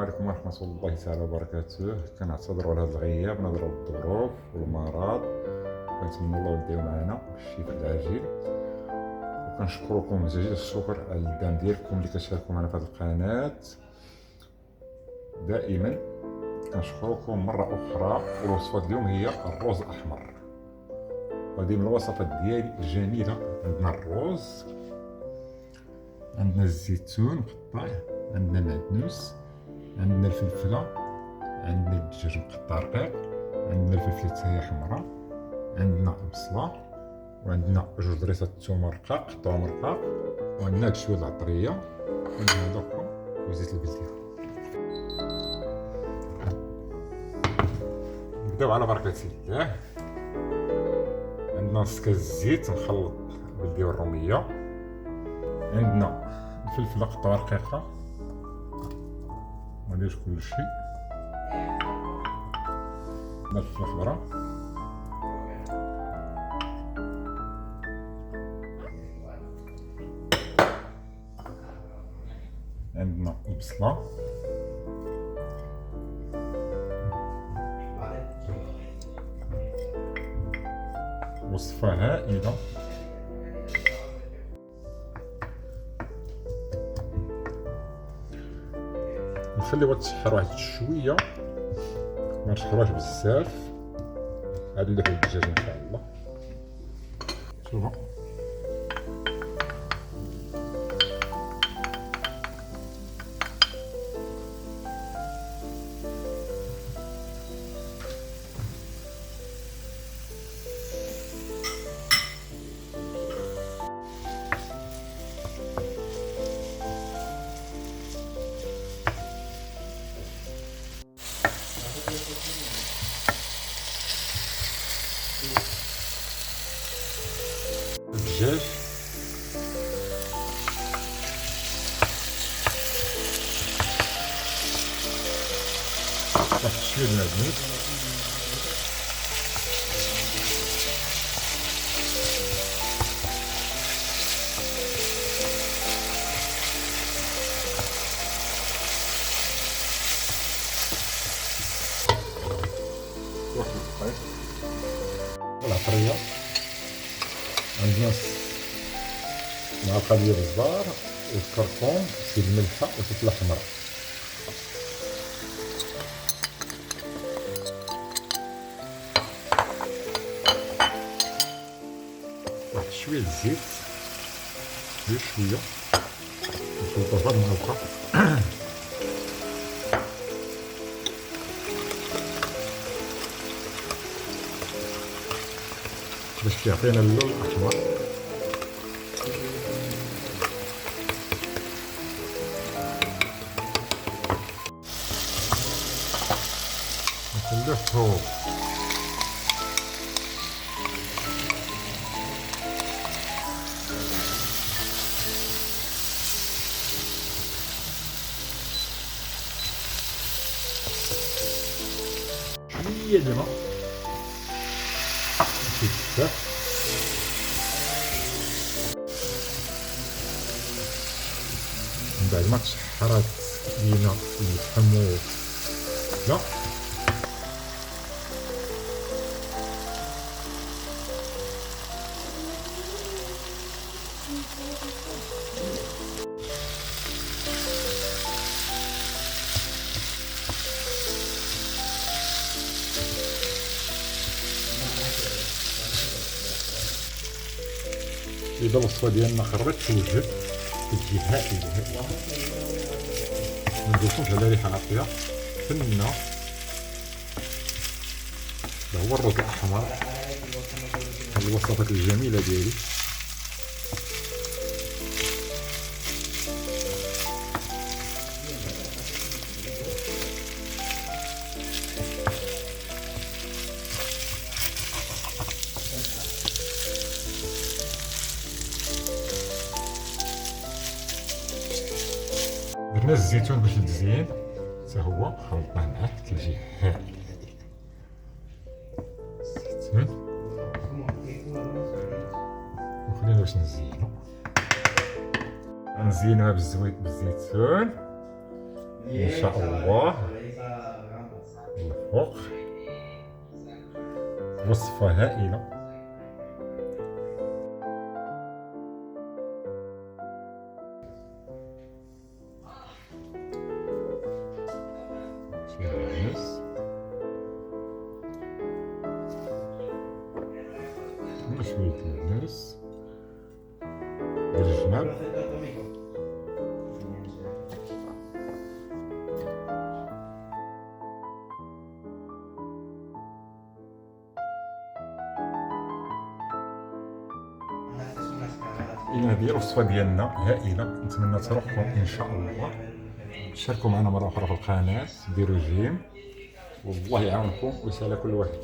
عليكم ورحمة الله تعالى وبركاته. كنعتذروا على هذا الغياب نظرا للظروف والمرض، كنتمنى الله يديو معنا بالشفاء العاجل. وكنشكركم جزيل الشكر على الدعم ديالكم اللي كتشاركوا معنا في هذه القناة دائما. كنشكركم مرة أخرى. والوصفة اليوم هي الرز الأحمر، وهذه من الوصفات ديالي الجميلة. عندنا الرز، عندنا الزيتون مقطع، عندنا المعدنوس، عندنا الفلفله، عندنا الدجاج مقطع رقيق، عندنا الفلفله حتى حمراء، عندنا البصله، وعندنا جوج ضريسات الثوم رقاق قطعهم رقاق، وعندنا هاد شويه العطريه، وعندنا هذاك وزيت البلديه. نبداو على بركه الله. عندنا نص كاس الزيت نخلط البلديه والروميه، عندنا الفلفله قطعه رقيقه، منديرش كلشي، عندنا الفلفله الخضراء، عندنا البصله، وصفه هائله. نخليوها تشحر واحد شويه، ما نشحروهاش بزاف. هادي اللحم الدجاج ان شاء الله. شوفوا الدجاج، واحد شويه د المعدنوس، واحد الدقيق، والعطريه، عندنا معلقه ديال الزبار والكركم وشويه الملحه وفلفله حمراء. واحد شويه الزيت، شويه نخلطو في هاد المعلقه باش كيعطينا اللون الاحمر. نخليه فوق. شويه د الماء، ماشي بزاف. من بعد ما تشحرات لينا اللحم لا إذا الوصفة ديالنا خرجت توجد كتجي هائلة. مندوزوش على ريحة عطرية فنة. هذا هو الرز الأحمر، هذه الوصفات الجميلة ديالي. درنا الزيتون باش يتزين حتى هو، خلطناه معاه كيجي هائل. الزيتون وخلينا باش نزينو، نزينوها بالزيتون ان شاء الله الفوق. وصفة هائلة. شوية العدس وشوية العدس بالجمال. إذا هذه الوصفة ديالنا هائلة، نتمنى تعجبكم إن شاء الله. شاركوا معنا مرة أخرى في القناة، ديروا جيم، والله يعاونكم ويسهل كل واحد.